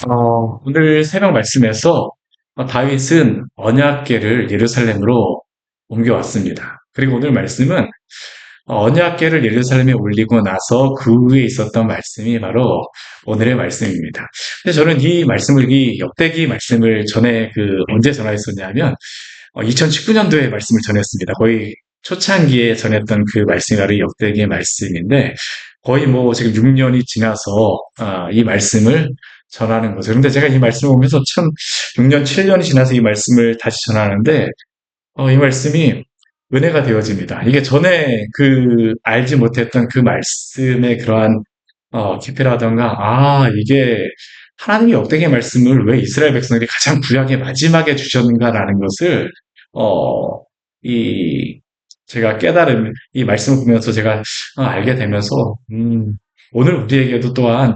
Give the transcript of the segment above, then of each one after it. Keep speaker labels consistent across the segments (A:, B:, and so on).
A: 오늘 새벽 말씀에서 다윗은 언약궤를 예루살렘으로 옮겨왔습니다. 그리고 오늘 말씀은 언약궤를 예루살렘에 올리고 나서 그 후에 있었던 말씀이 바로 오늘의 말씀입니다. 근데 저는 이 말씀을, 이 역대기 말씀을 전에 언제 전화했었냐면 2019년도에 말씀을 전했습니다. 거의 초창기에 전했던 그 말씀이 바로 이 역대기의 말씀인데 거의 뭐 지금 6년이 지나서 이 말씀을 전하는 거죠. 그런데 제가 이 말씀을 보면서 참 6년, 7년이 지나서 이 말씀을 다시 전하는데 이 말씀이 은혜가 되어집니다. 이게 전에 알지 못했던 그 말씀의 그러한 깊이라던가 이게 하나님이 역대기의 말씀을 왜 이스라엘 백성들이 가장 구약의 마지막에 주셨는가라는 것을 어, 이 제가 깨달은 이 말씀을 보면서 제가 알게 되면서 오늘 우리에게도 또한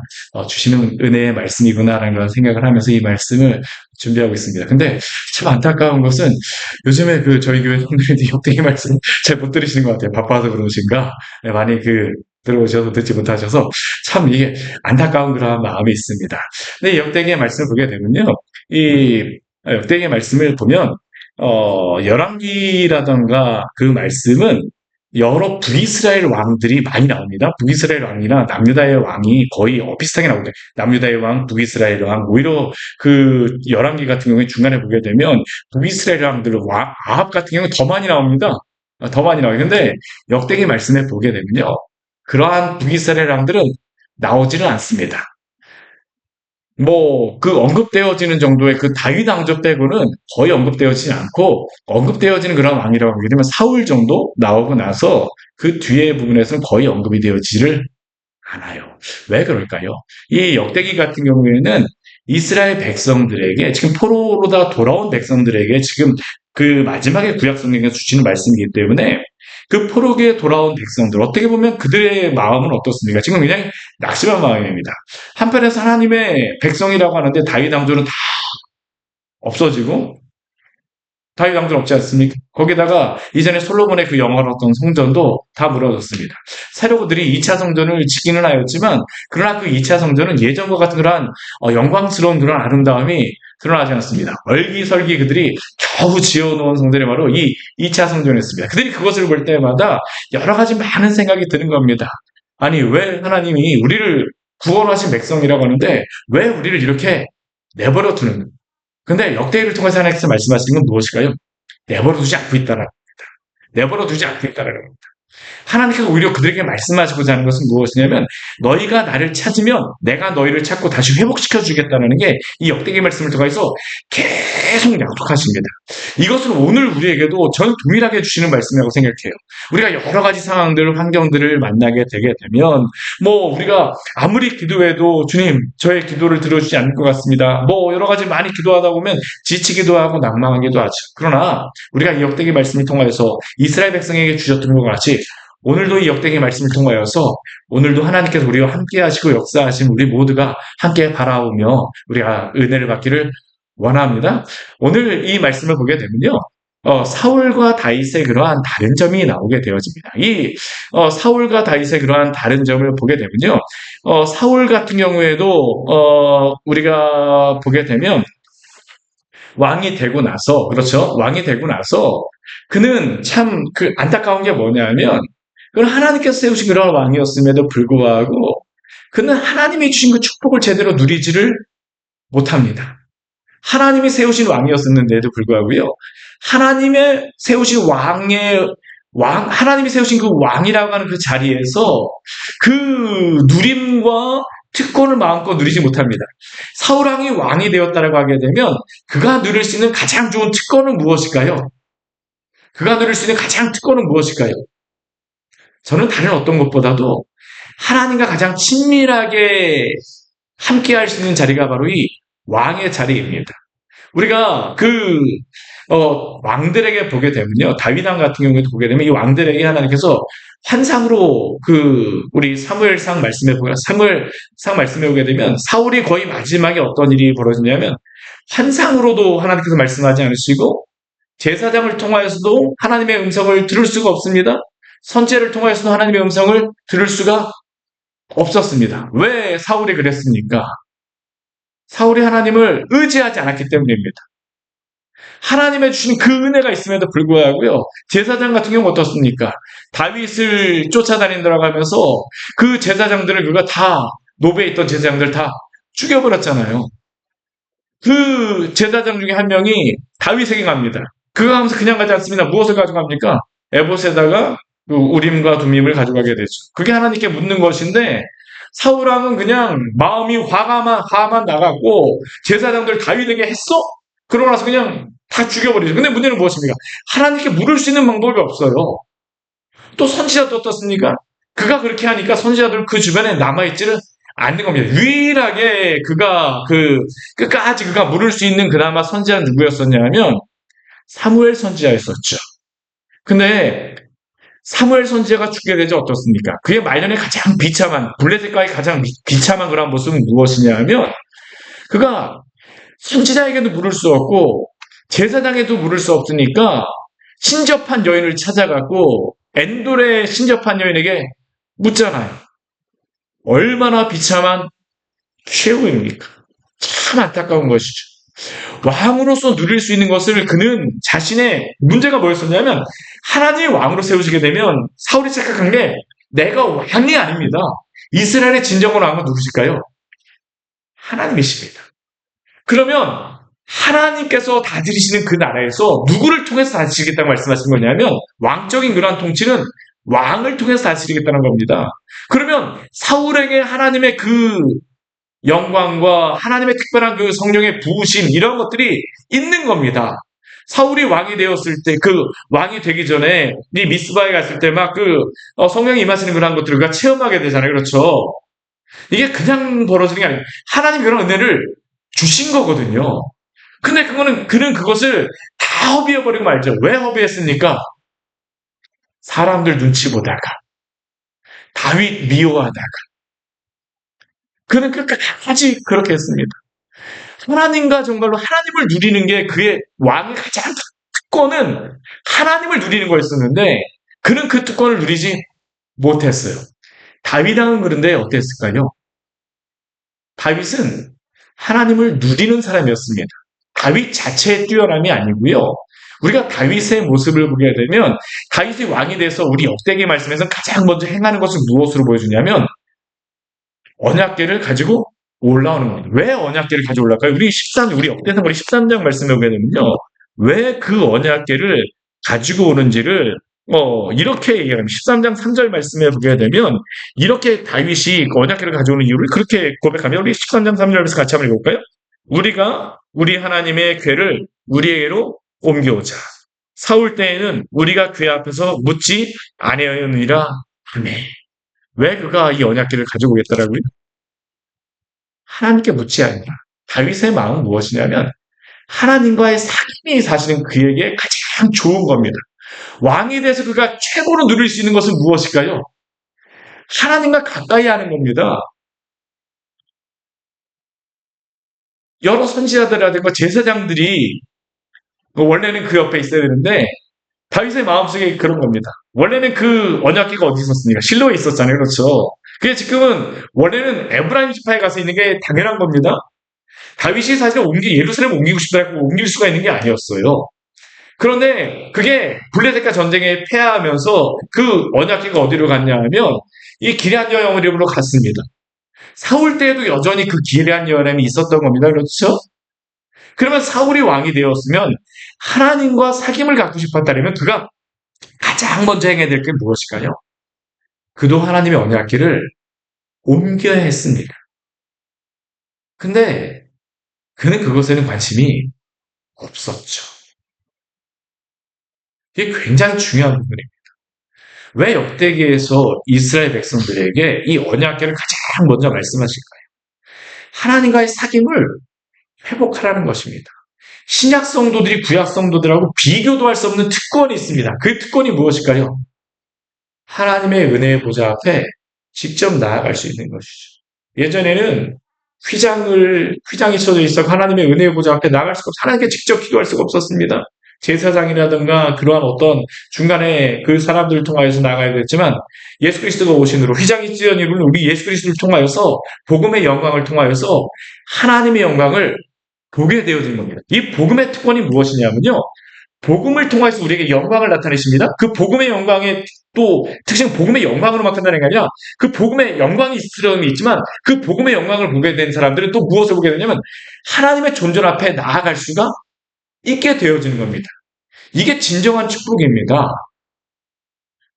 A: 주시는 은혜의 말씀이구나라는 그런 생각을 하면서 이 말씀을 준비하고 있습니다. 근데 참 안타까운 것은 요즘에 저희 교회 성도님들이 역대기 말씀 잘 못 들으시는 것 같아요. 바빠서 그러신가? 네, 많이 들어오셔서 듣지 못하셔서 참 이게 안타까운 그런 마음이 있습니다. 근데 이 역대기의 말씀을 보게 되면요. 이 역대기의 말씀을 보면 열왕기라던가 그 말씀은 여러 북이스라엘 왕들이 많이 나옵니다. 북이스라엘 왕이나 남유다의 왕이 거의 비슷하게 나오거든요. 남유다의 왕, 북이스라엘 왕, 오히려 열왕기 같은 경우에 중간에 보게 되면 북이스라엘 왕들, 아합 같은 경우는 더 많이 나옵니다. 더 많이 나와요. 근데 역대기 말씀에 보게 되면요. 그러한 북이스라엘 왕들은 나오지는 않습니다. 뭐, 언급되어지는 정도의 다윗 왕조 빼고는 거의 언급되어지지 않고, 언급되어지는 그런 왕이라고 하게 되면 사울 정도 나오고 나서 그 뒤에 부분에서는 거의 언급이 되어지지를 않아요. 왜 그럴까요? 이 역대기 같은 경우에는 이스라엘 백성들에게, 지금 포로로다 돌아온 백성들에게 지금 마지막에 구약 성경에서 주시는 말씀이기 때문에 그 포로기에 돌아온 백성들, 어떻게 보면 그들의 마음은 어떻습니까? 지금 굉장히 낙심한 마음입니다. 한편에서 하나님의 백성이라고 하는데 다윗 왕조는 다 없어지고 다윗 왕조는 없지 않습니까? 거기다가 이전에 솔로몬의 영화로웠던 성전도 다 무너졌습니다. 새로 그들이 2차 성전을 짓기는 하였지만 그러나 그 2차 성전은 예전과 같은 그러한 영광스러운 그런 아름다움이 드러나지 않습니다. 얼기설기 그들이 겨우 지어놓은 성전이 바로 이 2차 성전이었습니다. 그들이 그것을 볼 때마다 여러 가지 많은 생각이 드는 겁니다. 아니 왜 하나님이 우리를 구원하신 백성이라고 하는데 왜 우리를 이렇게 내버려 두는, 근데 역대기를 통해서 하나님께서 말씀하시는 건 무엇일까요? 내버려 두지 않고 있다라는 겁니다. 내버려 두지 않고 있다라는 겁니다. 하나님께서 오히려 그들에게 말씀하시고자 하는 것은 무엇이냐면 너희가 나를 찾으면 내가 너희를 찾고 다시 회복시켜 주겠다는 게 이 역대기 말씀을 통해서 계속 약속하십니다. 이것은 오늘 우리에게도 전 동일하게 주시는 말씀이라고 생각해요. 우리가 여러 가지 상황들, 환경들을 만나게 되게 되면 뭐 우리가 아무리 기도해도 주님 저의 기도를 들어주지 않을 것 같습니다. 뭐 여러 가지 많이 기도하다 보면 지치기도 하고 낭망하기도 하죠. 그러나 우리가 이 역대기 말씀을 통하여서 이스라엘 백성에게 주셨던 것 같이 오늘도 이 역대기 말씀을 통하여서 오늘도 하나님께서 우리와 함께 하시고 역사하신 우리 모두가 함께 바라보며 우리가 은혜를 받기를 원합니다. 오늘 이 말씀을 보게 되면요. 사울과 다윗의 그러한 다른 점이 나오게 되어집니다. 사울과 다윗의 그러한 다른 점을 보게 되면요. 사울 같은 경우에도 우리가 보게 되면 왕이 되고 나서, 그렇죠? 왕이 되고 나서 그는 참 안타까운 게 뭐냐면 그건 하나님께서 세우신 그런 왕이었음에도 불구하고 그는 하나님이 주신 그 축복을 제대로 누리지를 못합니다. 하나님이 세우신 왕이었었는데도 불구하고요. 하나님의 세우신 하나님이 세우신 그 왕이라고 하는 그 자리에서 그 누림과 특권을 마음껏 누리지 못합니다. 사울왕이 왕이 되었다라고 하게 되면 그가 누릴 수 있는 가장 좋은 특권은 무엇일까요? 그가 누릴 수 있는 가장 특권은 무엇일까요? 저는 다른 어떤 것보다도 하나님과 가장 친밀하게 함께 할 수 있는 자리가 바로 이 왕의 자리입니다. 우리가 왕들에게 보게 되면요. 다윗왕 같은 경우에도 보게 되면 이 왕들에게 하나님께서 환상으로 우리 사무엘상 말씀해 보게 되면 사울이 거의 마지막에 어떤 일이 벌어지냐면 환상으로도 하나님께서 말씀하지 않으시고 제사장을 통하여서도 하나님의 음성을 들을 수가 없습니다. 선제를 통하여서도 하나님의 음성을 들을 수가 없었습니다. 왜 사울이 그랬습니까? 사울이 하나님을 의지하지 않았기 때문입니다. 하나님의 주신 그 은혜가 있음에도 불구하고요. 제사장 같은 경우는 어떻습니까? 다윗을 쫓아다닌다고 하면서 그 제사장들을 그가 다 노베에 있던 제사장들 다 죽여버렸잖아요. 그 제사장 중에 한 명이 다윗에게 갑니다. 그가 하면서 그냥 가지 않습니다. 무엇을 가져갑니까? 에봇에다가 그 우림과 둠밈을 가져가게 되죠. 그게 하나님께 묻는 것인데 사울왕은 그냥 마음이 화만 나갔고 제사장들 다윗에게 했어? 그러고 나서 그냥 다 죽여버리죠. 근데 문제는 무엇입니까? 하나님께 물을 수 있는 방법이 없어요. 또 선지자도 어떻습니까? 그가 그렇게 하니까 선지자들 그 주변에 남아있지를 않는 겁니다. 유일하게 그가 끝까지 그가 물을 수 있는 그나마 선지자는 누구였었냐면 사무엘 선지자였었죠. 근데 사무엘 선지자가 죽게 되지 어떻습니까? 그의 말년에 가장 비참한, 블레셋과의 가장 비참한 그런 모습은 무엇이냐면 그가 선지자에게도 물을 수 없고 제사장에도 물을 수 없으니까 신접한 여인을 찾아가고 엔돌의 신접한 여인에게 묻잖아요. 얼마나 비참한 최후입니까? 참 안타까운 것이죠. 왕으로서 누릴 수 있는 것을 그는 자신의 문제가 뭐였었냐면 하나님이 왕으로 세우시게 되면 사울이 착각한 게 내가 왕이 아닙니다. 이스라엘의 진정한 왕은 누구실까요? 하나님이십니다. 그러면 하나님께서 다스리시는 그 나라에서 누구를 통해서 다스리겠다고 말씀하신 거냐면 왕적인 그러한 통치는 왕을 통해서 다스리겠다는 겁니다. 그러면 사울에게 하나님의 그 영광과 하나님의 특별한 그 성령의 부으심 이런 것들이 있는 겁니다. 사울이 왕이 되었을 때 그 왕이 되기 전에 이 미스바에 갔을 때 막 성령이 임하시는 그런 것들을 우리가 체험하게 되잖아요. 그렇죠? 이게 그냥 벌어지는 게 아니에요. 하나님 그런 은혜를 주신 거거든요. 근데 그는 그것을 다 허비해버리고 말죠. 왜 허비했습니까? 사람들 눈치 보다가 다윗 미워하다가 그는 끝까지 그렇게 했습니다. 하나님과 정말로 하나님을 누리는 게 그의 왕의 가장 특권은 하나님을 누리는 거였었는데 그는 그 특권을 누리지 못했어요. 다윗왕은 그런데 어땠을까요? 다윗은 하나님을 누리는 사람이었습니다. 다윗 자체의 뛰어남이 아니고요. 우리가 다윗의 모습을 보게 되면 다윗이 왕이 돼서 우리 역대기 말씀에서 가장 먼저 행하는 것을 무엇으로 보여주냐면 언약궤를 가지고 올라오는 겁니다. 왜 언약궤를 가지고 올라갈까요? 우리 역대상 우리 13장 말씀에 보게 되면요. 왜 그 언약궤를 가지고 오는지를 이렇게 얘기합니다. 13장 3절 말씀에 보게 되면 이렇게 다윗이 언약궤를 가져오는 이유를 그렇게 고백하면 우리 13장 3절에서 같이 한번 읽어볼까요? 우리가 우리 하나님의 궤를 우리에게로 옮겨오자. 사울 때에는 우리가 궤 앞에서 묻지 아니하였느니라. 아멘. 왜 그가 이 언약궤를 가지고 오겠다라고요? 하나님께 묻지 않느라. 다윗의 마음은 무엇이냐면 하나님과의 사귐이 사실은 그에게 가장 좋은 겁니다. 왕이 돼서 그가 최고로 누릴 수 있는 것은 무엇일까요? 하나님과 가까이 하는 겁니다. 여러 선지자들이라든가 제사장들이 원래는 그 옆에 있어야 되는데 다윗의 마음속에 그런 겁니다. 원래는 그 언약궤가 어디 있었습니까? 실로에 있었잖아요. 그렇죠? 그게 지금은 원래는 에브라임 지파에 가서 있는 게 당연한 겁니다. 다윗이 사실 예루살렘 옮기고 싶다고 옮길 수가 있는 게 아니었어요. 그런데 그게 블레셋과 전쟁에 패하면서 그 언약궤가 어디로 갔냐 하면 이 기럇 여호림으로 갔습니다. 사울 때에도 여전히 그 기럇 여호림이 있었던 겁니다. 그렇죠? 그러면 사울이 왕이 되었으면 하나님과 사귐을 갖고 싶었다면 그가 가장 먼저 행해야 될 게 무엇일까요? 그도 하나님의 언약궤를 옮겨야 했습니다. 근데 그는 그것에는 관심이 없었죠. 이게 굉장히 중요한 부분입니다. 왜 역대기에서 이스라엘 백성들에게 이 언약궤를 가장 먼저 말씀하실까요? 하나님과의 사귐을 회복하라는 것입니다. 신약 성도들이 구약 성도들하고 비교도 할 수 없는 특권이 있습니다. 그 특권이 무엇일까요? 하나님의 은혜의 보좌 앞에 직접 나아갈 수 있는 것이죠. 예전에는 휘장이 쳐져 있어 하나님의 은혜의 보좌 앞에 나아갈 수가 없어 하나님께 직접 기도할 수가 없었습니다. 제사장이라든가 그러한 어떤 중간에 그 사람들을 통하여서 나가야 됐지만 예수 그리스도가 오신 후로 휘장이 찢어진 이후로 우리 예수 그리스도를 통하여서 복음의 영광을 통하여서 하나님의 영광을 보게 되어진 겁니다. 이 복음의 특권이 무엇이냐면요. 복음을 통해서 우리에게 영광을 나타내십니다. 그 복음의 영광의 또 특징 복음의 영광으로만 끝나는 게 아니라 그 복음의 영광이 있으려면 있지만 그 복음의 영광을 보게 된 사람들은 또 무엇을 보게 되냐면 하나님의 존재 앞에 나아갈 수가 있게 되어지는 겁니다. 이게 진정한 축복입니다.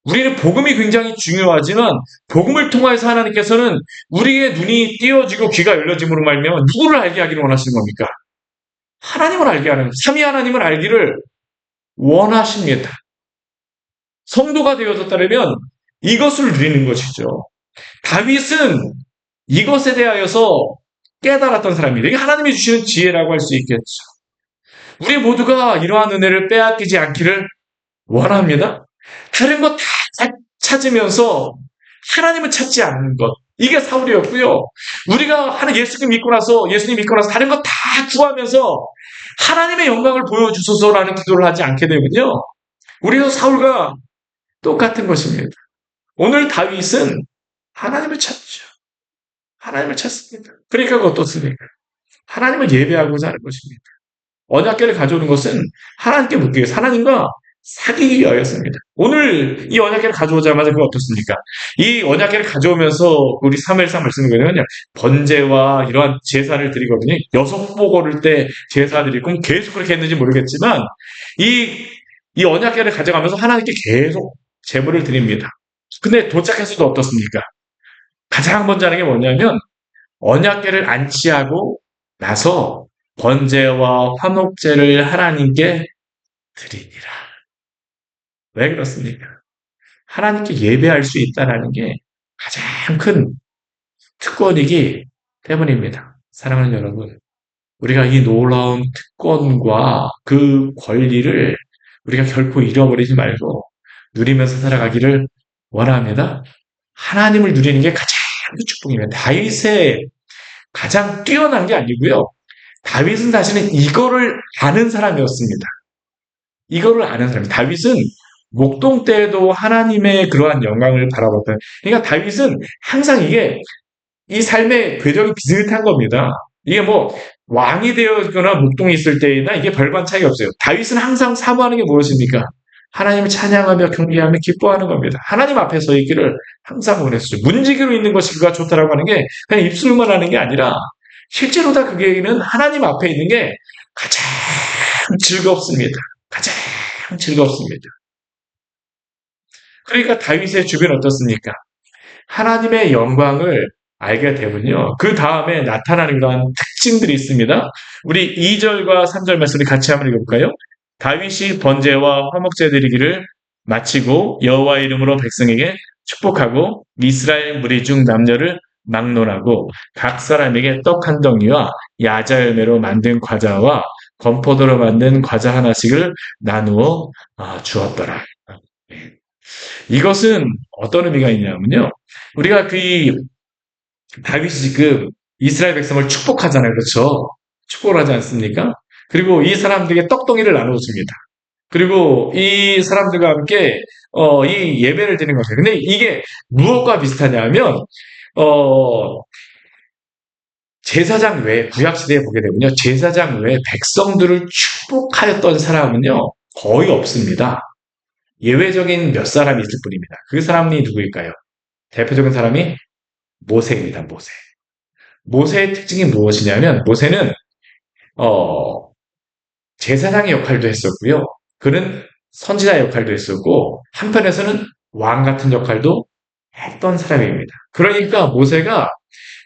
A: 우리는 복음이 굉장히 중요하지만 복음을 통해서 하나님께서는 우리의 눈이 띄어지고 귀가 열려짐으로 말미암아 누구를 알게 하기를 원하시는 겁니까? 하나님을 알게 하는 삼위 하나님을 알기를 원하십니다. 성도가 되어졌다면 이것을 누리는 것이죠. 다윗은 이것에 대하여서 깨달았던 사람입니다. 이게 하나님이 주시는 지혜라고 할 수 있겠죠. 우리 모두가 이러한 은혜를 빼앗기지 않기를 원합니다. 다른 것 다 찾으면서 하나님을 찾지 않는 것. 이게 사울이었고요. 우리가 예수님 믿고 나서 다른 것 다 구하면서 하나님의 영광을 보여주소서라는 기도를 하지 않게 되면요. 우리도 사울과 똑같은 것입니다. 오늘 다윗은 하나님을 찾죠. 하나님을 찾습니다. 그러니까 어떻습니까? 하나님을 예배하고자 하는 것입니다. 언약궤를 가져오는 것은 하나님께 묻기 위해서 하나님과 사귀기 위하였습니다. 오늘 이 언약궤를 가져오자마자 그거 어떻습니까? 이 언약궤를 가져오면서 우리 사무엘상 말씀을 보면요. 번제와 이러한 제사를 드리거든요. 6복 오를 때 제사 드리고 계속 그렇게 했는지 모르겠지만 이 언약궤를 가져가면서 하나님께 계속 제물을 드립니다. 근데 도착해서도 어떻습니까? 가장 먼저 하는 게 뭐냐면 언약궤를 안치하고 나서 번제와 화목제를 하나님께 드리니라. 왜 그렇습니까? 하나님께 예배할 수 있다는 게 가장 큰 특권이기 때문입니다. 사랑하는 여러분, 우리가 이 놀라운 특권과 그 권리를 우리가 결코 잃어버리지 말고 누리면서 살아가기를 원합니다. 하나님을 누리는 게 가장 큰 축복입니다. 다윗의 가장 뛰어난 게 아니고요. 다윗은 사실은 이거를 아는 사람이었습니다. 이거를 아는 사람이 다윗은 목동 때에도 하나님의 그러한 영광을 바라봤다. 그러니까 다윗은 항상 이 삶의 궤적이 비슷한 겁니다. 이게 뭐 왕이 되었거나 목동에 있을 때나 이게 별반 차이 없어요. 다윗은 항상 사모하는 게 무엇입니까? 하나님을 찬양하며 경배하며 기뻐하는 겁니다. 하나님 앞에 서 있기를 항상 원했어요. 문지기로 있는 것이 그가 좋다라고 하는 게 그냥 입술만 하는 게 아니라 실제로 다 그게는 하나님 앞에 있는 게 가장 즐겁습니다. 가장 즐겁습니다. 그러니까 다윗의 주변 어떻습니까? 하나님의 영광을 알게 되면요. 그 다음에 나타나는 그런 특징들이 있습니다. 우리 2절과 3절 말씀을 같이 한번 읽어볼까요? 다윗이 번제와 화목제 드리기를 마치고 여호와 이름으로 백성에게 축복하고 이스라엘 무리 중 남녀를 막론하고 각 사람에게 떡 한 덩이와 야자 열매로 만든 과자와 건포도로 만든 과자 하나씩을 나누어 주었더라. 이것은 어떤 의미가 있냐면요. 우리가 다윗이 지금 이스라엘 백성을 축복하잖아요. 그렇죠? 축복을 하지 않습니까? 그리고 이 사람들에게 떡덩이를 나눠줍니다. 그리고 이 사람들과 함께 이 예배를 드리는 거죠. 근데 이게 무엇과 비슷하냐면 제사장 외에 구약시대에 보게 되면요. 제사장 외에 백성들을 축복하였던 사람은요. 거의 없습니다. 예외적인 몇 사람이 있을 뿐입니다. 그 사람이 누구일까요? 대표적인 사람이 모세입니다. 모세. 모세의 특징이 무엇이냐면 모세는 제사장의 역할도 했었고요. 그는 선지자 역할도 했었고 한편에서는 왕 같은 역할도 했던 사람입니다. 그러니까 모세가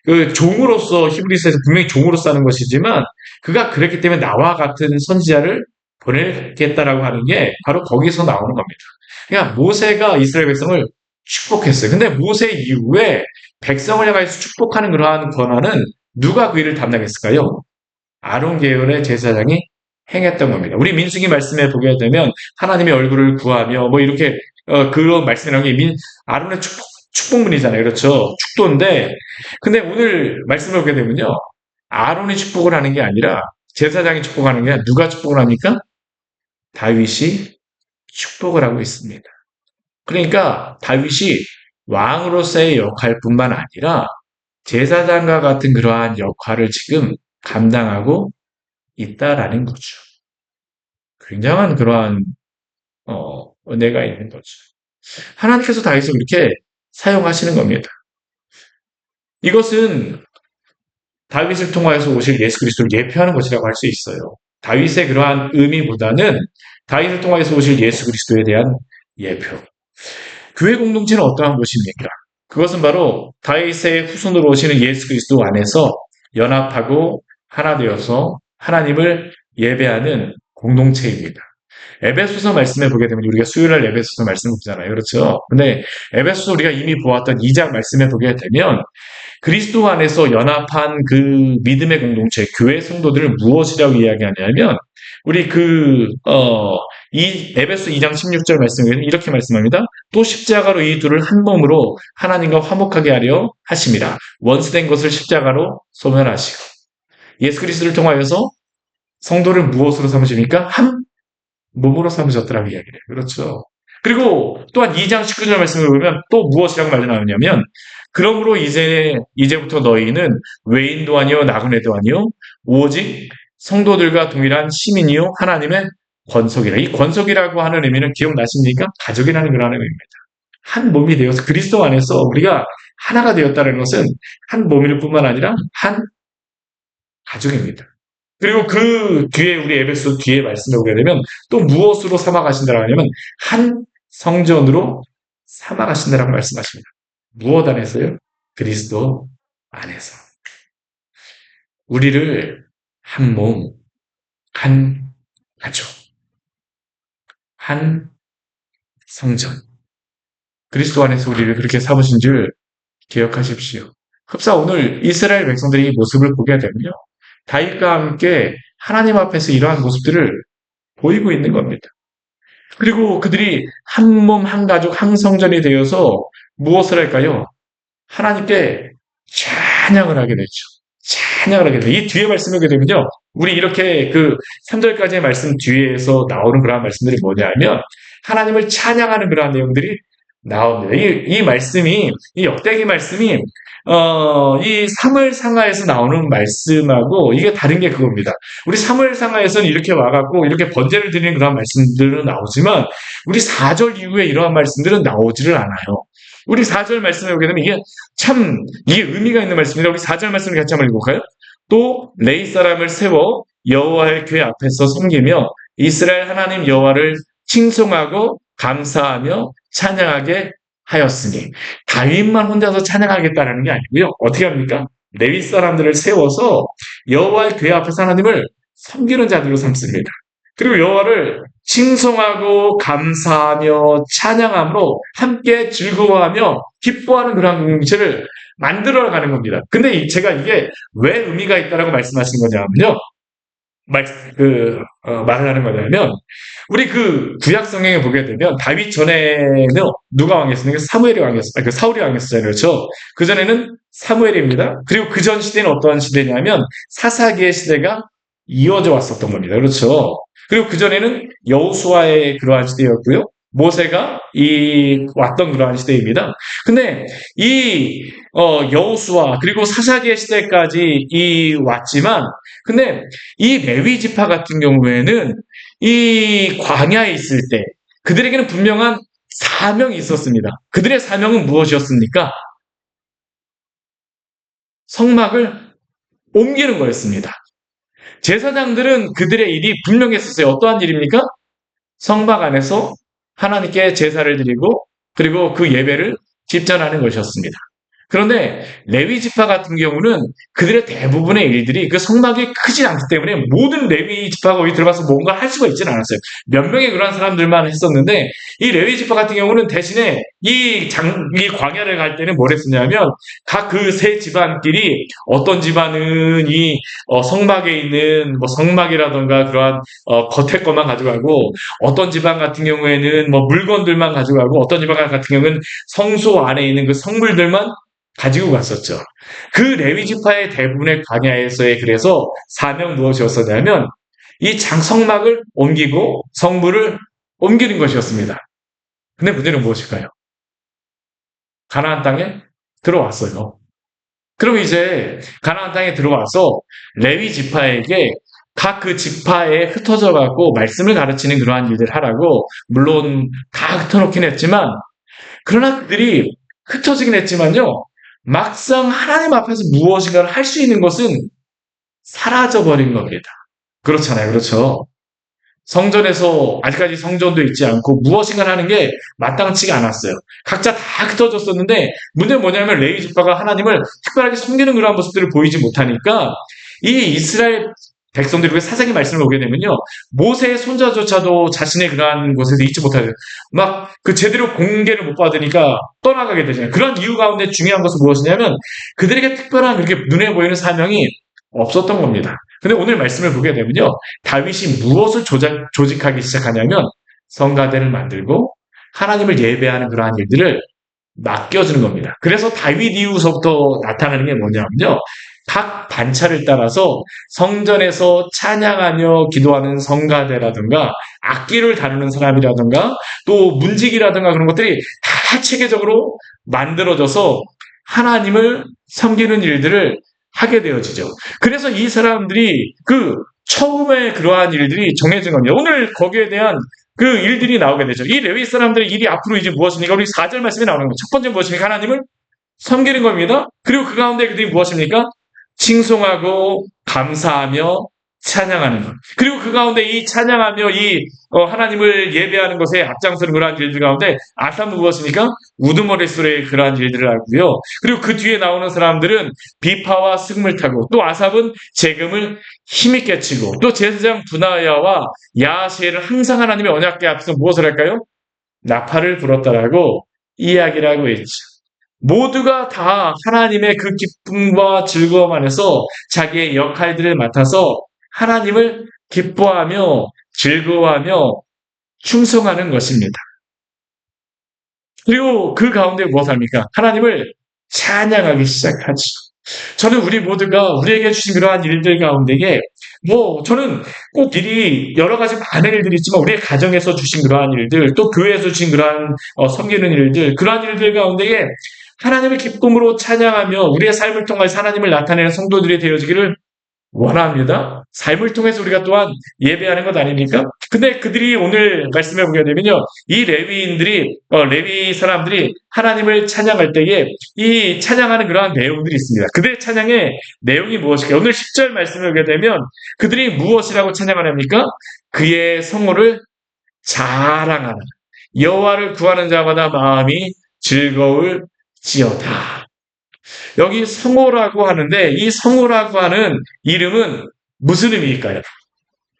A: 그 종으로서 히브리서에서 분명히 종으로서 하는 것이지만 그가 그랬기 때문에 나와 같은 선지자를 보내겠다라고 하는 게 바로 거기서 나오는 겁니다. 그러니까 모세가 이스라엘 백성을 축복했어요. 근데 모세 이후에 백성을 향해서 축복하는 그러한 권한은 누가 그 일을 담당했을까요? 아론 계열의 제사장이 행했던 겁니다. 우리 민수기 말씀에 보게 되면 하나님의 얼굴을 구하며 뭐 이렇게 그런 말씀이라는 게 아론의 축복문이잖아요. 그렇죠? 축도인데 근데 오늘 말씀을 보게 되면요. 아론이 축복을 하는 게 아니라 제사장이 축복하는 게 아니라 누가 축복을 합니까? 다윗이 축복을 하고 있습니다. 그러니까 다윗이 왕으로서의 역할뿐만 아니라 제사장과 같은 그러한 역할을 지금 감당하고 있다라는 거죠. 굉장한 그러한 은혜가 있는 거죠. 하나님께서 다윗을 그렇게 사용하시는 겁니다. 이것은 다윗을 통하여서 오실 예수 그리스도를 예표하는 것이라고 할 수 있어요. 다윗의 그러한 의미보다는 다윗을 통하여서 오실 예수 그리스도에 대한 예표. 교회 공동체는 어떠한 곳입니까? 그것은 바로 다윗의 후손으로 오시는 예수 그리스도 안에서 연합하고 하나 되어서 하나님을 예배하는 공동체입니다. 에베소서 말씀에 보게 되면 우리가 수요일날 에베소서 말씀을 보잖아요. 그렇죠? 근데 에베소서 우리가 이미 보았던 2장 말씀에 보게 되면 그리스도 안에서 연합한 그 믿음의 공동체, 교회 성도들을 무엇이라고 이야기하냐면, 우리 이 에베소 2장 16절 말씀에 이렇게 말씀합니다. 또 십자가로 이 둘을 한 몸으로 하나님과 화목하게 하려 하심이라. 원수된 것을 십자가로 소멸하시고. 예수 그리스도를 통하여서 성도를 무엇으로 삼으십니까? 한 몸으로 삼으셨더라고 이야기해요. 그렇죠. 그리고 또한 2장 19절 말씀을 보면 또 무엇이라고 말이 나오냐면, 그러므로 이제부터 너희는 외인도 아니요 나그네도 아니요 오직 성도들과 동일한 시민이요 하나님의 권속이라. 이 권속이라고 하는 의미는 기억나십니까? 가족이라는 그런 의미입니다. 한 몸이 되어서 그리스도 안에서 우리가 하나가 되었다는 것은 한 몸일 뿐만 아니라 한 가족입니다. 그리고 그 뒤에 우리 에베소 뒤에 말씀해 보게 되면 또 무엇으로 삼아가신다라고 하냐면 한 성전으로 삼아가신다라고 말씀하십니다. 무엇 안에서요? 그리스도 안에서. 우리를 한 몸, 한 가족, 한 성전. 그리스도 안에서 우리를 그렇게 삼으신 줄 기억하십시오. 흡사 오늘 이스라엘 백성들이 이 모습을 보게 되면요. 다윗과 함께 하나님 앞에서 이러한 모습들을 보이고 있는 겁니다. 그리고 그들이 한 몸, 한 가족, 한 성전이 되어서 무엇을 할까요? 하나님께 찬양을 하게 되죠. 찬양을 하게 되죠. 이 뒤에 말씀하게 되면요. 우리 이렇게 그 3절까지의 말씀 뒤에서 나오는 그러한 말씀들이 뭐냐면 하나님을 찬양하는 그러한 내용들이 나옵니다. 이 말씀이, 이 역대기 말씀이 이 사무엘상하에서 나오는 말씀하고 이게 다른 게 그겁니다. 우리 사무엘상하에서는 이렇게 와갖고 이렇게 번제를 드리는 그런 말씀들은 나오지만 우리 4절 이후에 이러한 말씀들은 나오지를 않아요. 우리 4절 말씀을 보게 되면 이게 의미가 있는 말씀입니다. 우리 4절 말씀을 같이 한번 읽어볼까요? 또 레위 사람을 세워 여호와의 궤 앞에서 섬기며 이스라엘 하나님 여호와를 칭송하고 감사하며 찬양하게 하였으니. 다윗만 혼자서 찬양하겠다는 게 아니고요. 어떻게 합니까? 레위 사람들을 세워서 여호와의 궤 앞에서 하나님을 섬기는 자들로 삼습니다. 그리고 여호와를 칭송하고 감사하며 찬양함으로 함께 즐거워하며 기뻐하는 그런 공동체를 만들어가는 겁니다. 근데 제가 이게 왜 의미가 있다라고 말씀하시는 거냐면요. 말을 하는 거냐면, 우리 그 구약 성경에 보게 되면, 다윗 전에는 누가 왕이었습니까? 사무엘이 왕이었어요. 사울이 왕이었어요. 그렇죠? 그 전에는 사무엘입니다. 그리고 그 전 시대는 어떠한 시대냐면, 사사기의 시대가 이어져 왔었던 겁니다. 그렇죠? 그리고 그 전에는 여호수아의 그러한 시대였고요. 모세가 왔던 그러한 시대입니다. 근데 여호수아 그리고 사사기의 시대까지 왔지만, 근데 이 레위 지파 같은 경우에는 이 광야에 있을 때 그들에게는 분명한 사명이 있었습니다. 그들의 사명은 무엇이었습니까? 성막을 옮기는 거였습니다. 제사장들은 그들의 일이 분명했었어요. 어떠한 일입니까? 성막 안에서 하나님께 제사를 드리고 그리고 그 예배를 집전하는 것이었습니다. 그런데 레위 지파 같은 경우는 그들의 대부분의 일들이 그 성막이 크지 않기 때문에 모든 레위 지파가 거기 들어가서 뭔가 할 수가 있지는 않았어요. 몇 명의 그런 사람들만 했었는데 이 레위 지파 같은 경우는 대신에 이 광야를 갈 때는 뭘 했었냐면 각 그 세 집안끼리 어떤 집안은 성막에 있는 뭐 성막이라던가 그러한 겉에 것만 가져가고 어떤 집안 같은 경우에는 뭐 물건들만 가져가고 어떤 집안 같은 경우는 성소 안에 있는 그 성물들만 가지고 갔었죠. 그 레위 지파의 대부분의 광야에서의 그래서 사명 무엇이었었냐면 이 장성막을 옮기고 성물을 옮기는 것이었습니다. 근데 문제는 무엇일까요? 가나안 땅에 들어왔어요. 그럼 이제 가나안 땅에 들어와서 레위 지파에게 각 그 지파에 흩어져 갖고 말씀을 가르치는 그러한 일들을 하라고 물론 다 흩어놓긴 했지만 그러나 그들이 흩어지긴 했지만요. 막상 하나님 앞에서 무엇인가를 할 수 있는 것은 사라져버린 겁니다. 그렇잖아요. 그렇죠. 성전에서 아직까지 성전도 있지 않고 무엇인가 하는 게 마땅치가 않았어요. 각자 다 흩어졌었는데 문제는 뭐냐면 레위 지파가 하나님을 특별하게 섬기는 그러한 모습들을 보이지 못하니까 이 이스라엘 백성들이 사사기 말씀을 보게 되면요. 모세의 손자조차도 자신의 그러한 곳에서 잊지 못하죠. 막 그 제대로 공개를 못 받으니까 떠나가게 되잖아요. 그런 이유 가운데 중요한 것은 무엇이냐면 그들에게 특별한 그렇게 눈에 보이는 사명이 없었던 겁니다. 근데 오늘 말씀을 보게 되면요. 다윗이 무엇을 조직하기 시작하냐면 성가대를 만들고 하나님을 예배하는 그러한 일들을 맡겨주는 겁니다. 그래서 다윗 이후서부터 나타나는 게 뭐냐면요. 각 반차를 따라서 성전에서 찬양하며 기도하는 성가대라든가 악기를 다루는 사람이라든가 또 문지기라든가 그런 것들이 다 체계적으로 만들어져서 하나님을 섬기는 일들을 하게 되어지죠. 그래서 이 사람들이 그 처음에 그러한 일들이 정해진 겁니다. 오늘 거기에 대한 그 일들이 나오게 되죠. 이 레위 사람들의 일이 앞으로 이제 무엇입니까? 우리 4절 말씀이 나오는 거죠. 첫 번째 무엇입니까? 하나님을 섬기는 겁니다. 그리고 그 가운데 그들이 무엇입니까? 칭송하고 감사하며 찬양하는 것. 그리고 그 가운데 이 찬양하며 이 하나님을 예배하는 것에 앞장서는 그러한 일들 가운데 아삽은 무엇입니까? 우두머리 소리의 그러한 일들을 하고요. 그리고 그 뒤에 나오는 사람들은 비파와 승을 타고 또 아삽은 재금을 힘있게 치고 또 제사장 분하야와 야하시엘은 항상 하나님의 언약궤 앞에서 무엇을 할까요? 나팔을 불었다라고 이야기를 하고 있죠. 모두가 다 하나님의 그 기쁨과 즐거움 안에서 자기의 역할들을 맡아서 하나님을 기뻐하며 즐거워하며 충성하는 것입니다. 그리고 그 가운데 무엇을 합니까? 하나님을 찬양하기 시작하죠. 저는 우리 모두가 우리에게 주신 그러한 일들 가운데에 저는 꼭 일이 여러 가지 많은 일들이 있지만 우리의 가정에서 주신 그러한 일들 또 교회에서 주신 그러한 섬기는 일들 그러한 일들 가운데에 하나님을 기쁨으로 찬양하며 우리의 삶을 통해서 하나님을 나타내는 성도들이 되어지기를 원합니다. 삶을 통해서 우리가 또한 예배하는 것 아닙니까? 근데 그들이 오늘 말씀해 보게 되면요. 이 레위 사람들이 하나님을 찬양할 때에 이 찬양하는 그러한 내용들이 있습니다. 그들의 찬양의 내용이 무엇일까요? 오늘 10절 말씀을 보게 되면 그들이 무엇이라고 찬양을 합니까? 그의 성호를 자랑하는 여호와를 구하는 자마다 마음이 즐거울지어다. 여기 성호라고 하는데 이 성호라고 하는 이름은 무슨 의미일까요?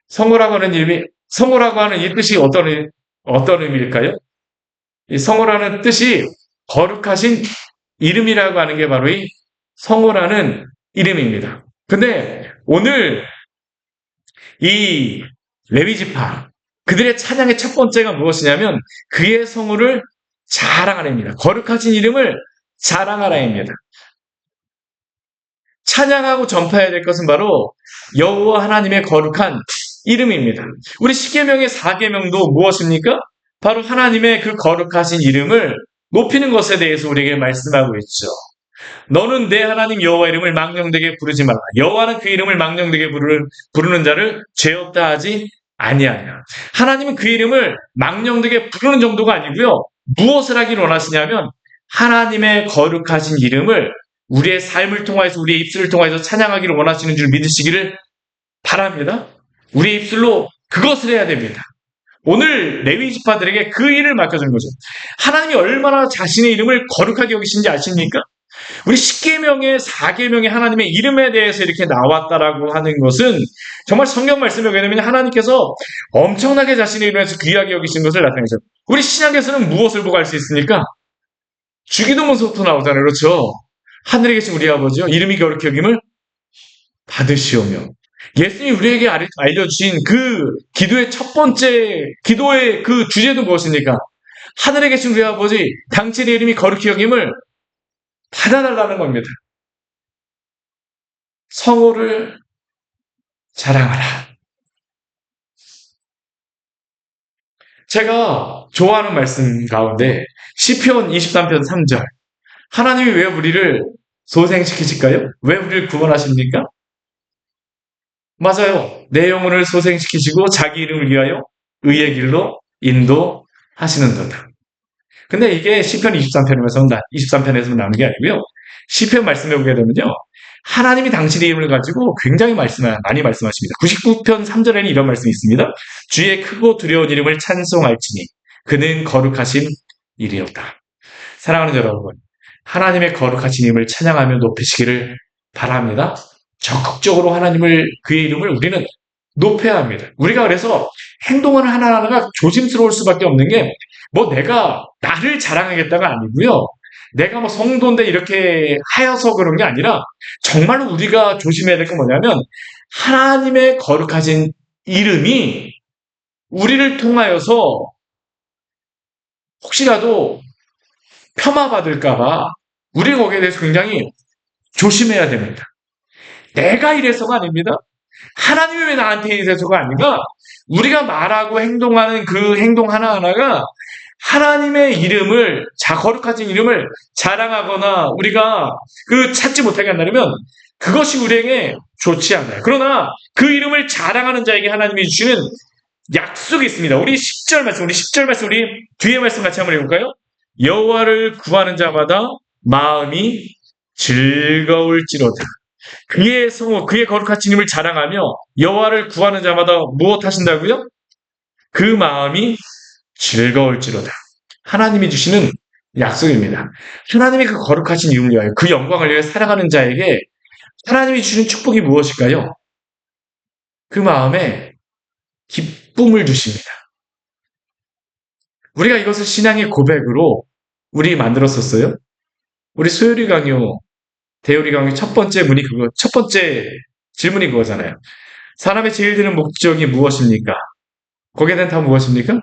A: 성호라고 하는 이 뜻이 어떤 의미일까요? 이 성호라는 뜻이 거룩하신 이름이라고 하는 게 바로 이 성호라는 이름입니다. 근데 오늘 이 레위지파 그들의 찬양의 첫 번째가 무엇이냐면 그의 성호를 자랑하라입니다. 거룩하신 이름을 자랑하라입니다. 찬양하고 전파해야 될 것은 바로 여호와 하나님의 거룩한 이름입니다. 우리 십계명의 4계명도 무엇입니까? 바로 하나님의 그 거룩하신 이름을 높이는 것에 대해서 우리에게 말씀하고 있죠. 너는 내 하나님 여호와 이름을 망령되게 부르지 말라. 여호와는 그 이름을 망령되게 부르는 자를 죄 없다 하지 아니하냐. 하나님은 그 이름을 망령되게 부르는 정도가 아니고요. 무엇을 하기를 원하시냐면 하나님의 거룩하신 이름을 우리의 삶을 통해서 우리의 입술을 통해서 찬양하기를 원하시는 줄 믿으시기를 바랍니다. 우리의 입술로 그것을 해야 됩니다. 오늘 레위 지파들에게 그 일을 맡겨주는 거죠. 하나님이 얼마나 자신의 이름을 거룩하게 여기신지 아십니까? 우리 10계명의 4계명의 하나님의 이름에 대해서 이렇게 나왔다라고 하는 것은 정말 성경 말씀에 보면 하나님께서 엄청나게 자신의 이름에서 귀하게 여기신 것을 나타내죠. 우리 신약에서는 무엇을 보고 알 수 있습니까? 주기도문서부터 나오잖아요. 그렇죠? 하늘에 계신 우리 아버지요 이름이 거룩히 여김을 받으시오며 예수님이 우리에게 알려주신 그 기도의 첫 번째 기도의 그 주제도 무엇입니까? 하늘에 계신 우리 아버지 당신의 이름이 거룩히 여김을 받아달라는 겁니다. 성호를 자랑하라. 제가 좋아하는 말씀 가운데 시편 23편 3절. 하나님이 왜 우리를 소생시키실까요? 왜 우리를 구원하십니까? 맞아요. 내 영혼을 소생시키시고 자기 이름을 위하여 의의 길로 인도하시는도다. 근데 이게 시편 23편에서 나오는 게 아니고요. 시편 말씀해 보게 되면요. 하나님이 당신의 이름을 가지고 굉장히 많이 말씀하십니다. 99편 3절에는 이런 말씀이 있습니다. 주의 크고 두려운 이름을 찬송할지니 그는 거룩하신 이리로다. 사랑하는 여러분, 하나님의 거룩하신 이름을 찬양하며 높이시기를 바랍니다. 적극적으로 그의 이름을 우리는 높여야 합니다. 우리가 그래서 행동을 하나하나가 조심스러울 수밖에 없는 게, 내가 나를 자랑하겠다가 아니고요. 내가 성도인데 이렇게 하여서 그런 게 아니라, 정말로 우리가 조심해야 될 건 뭐냐면, 하나님의 거룩하신 이름이 우리를 통하여서 혹시라도 폄하받을까봐 우리가 거기에 대해서 굉장히 조심해야 됩니다. 내가 이래서가 아닙니다. 하나님이 왜 나한테 이래서가 아닌가? 우리가 말하고 행동하는 그 행동 하나하나가 하나님의 이름을, 거룩하신 이름을 자랑하거나 우리가 찾지 못하게 한다면 그것이 우리에게 좋지 않아요. 그러나 그 이름을 자랑하는 자에게 하나님이 주시는 약속이 있습니다. 우리 10절 말씀, 우리 뒤에 말씀 같이 한번 해볼까요? 여호와를 구하는 자마다 마음이 즐거울지로다. 그의 거룩하신 이름을 자랑하며 여호와를 구하는 자마다 무엇 하신다고요? 그 마음이 즐거울지로다. 하나님이 주시는 약속입니다. 하나님의 그 거룩하신 이름을 위하여, 그 영광을 위하여 살아가는 자에게 하나님이 주시는 축복이 무엇일까요? 그 마음에 기쁨을 주십니다. 우리가 이것을 신앙의 고백으로 우리 만들었었어요. 우리 소요리 강요, 대요리 강요 첫 번째 질문이 그거잖아요. 사람의 제일 드는 목적이 무엇입니까? 거기에 대한 답은 무엇입니까?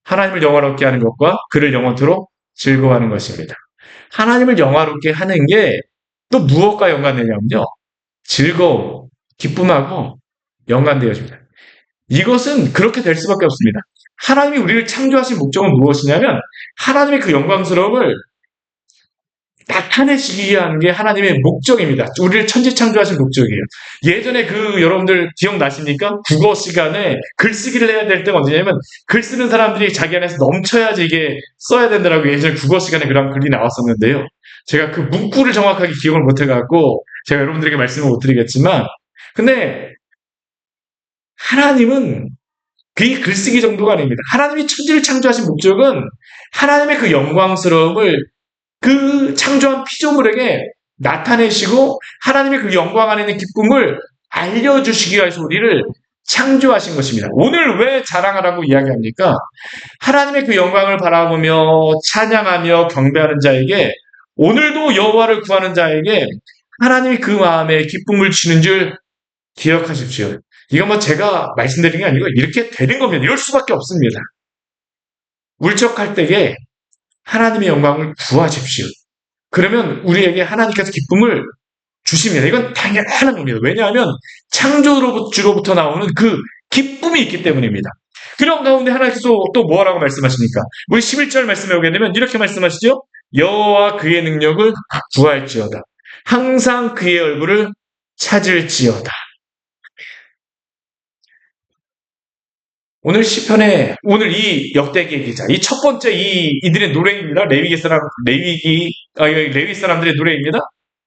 A: 하나님을 영화롭게 하는 것과 그를 영원토록 즐거워하는 것입니다. 하나님을 영화롭게 하는 게 또 무엇과 연관되냐면요. 즐거움, 기쁨하고 연관되어집니다. 이것은 그렇게 될 수밖에 없습니다. 하나님이 우리를 창조하신 목적은 무엇이냐면 하나님의 그 영광스러움을 나타내시기 위한 게 하나님의 목적입니다. 우리를 천지 창조하신 목적이에요. 예전에 여러분들 기억나십니까? 국어 시간에 글쓰기를 해야 될 때가 언제냐면, 글 쓰는 사람들이 자기 안에서 넘쳐야지 이게 써야 된다라고 예전에 국어 시간에 그런 글이 나왔었는데요. 제가 그 문구를 정확하게 기억을 못해갖고 제가 여러분들에게 말씀을 못 드리겠지만, 근데 하나님은 그 글쓰기 정도가 아닙니다. 하나님이 천지를 창조하신 목적은 하나님의 그 영광스러움을 그 창조한 피조물에게 나타내시고 하나님의 그 영광 안에 있는 기쁨을 알려주시기 위해서 우리를 창조하신 것입니다. 오늘 왜 자랑하라고 이야기합니까? 하나님의 그 영광을 바라보며 찬양하며 경배하는 자에게, 오늘도 여호와를 구하는 자에게 하나님이 그 마음에 기쁨을 주는 줄 기억하십시오. 이건 제가 말씀드린 게 아니고 이렇게 되는 겁니다. 이럴 수밖에 없습니다. 울적할 때에 하나님의 영광을 구하십시오. 그러면 우리에게 하나님께서 기쁨을 주십니다. 이건 당연한 겁니다. 왜냐하면 창조주로부터 나오는 그 기쁨이 있기 때문입니다. 그런 가운데 하나님께서 또 뭐라고 말씀하십니까? 우리 11절 말씀에 오게 되면 이렇게 말씀하시죠. 여호와 그의 능력을 구할지어다. 항상 그의 얼굴을 찾을지어다. 오늘 시편에, 오늘 이 역대기의 기자, 이 첫 번째 이들의 노래입니다. 레위 사람들의 노래입니다.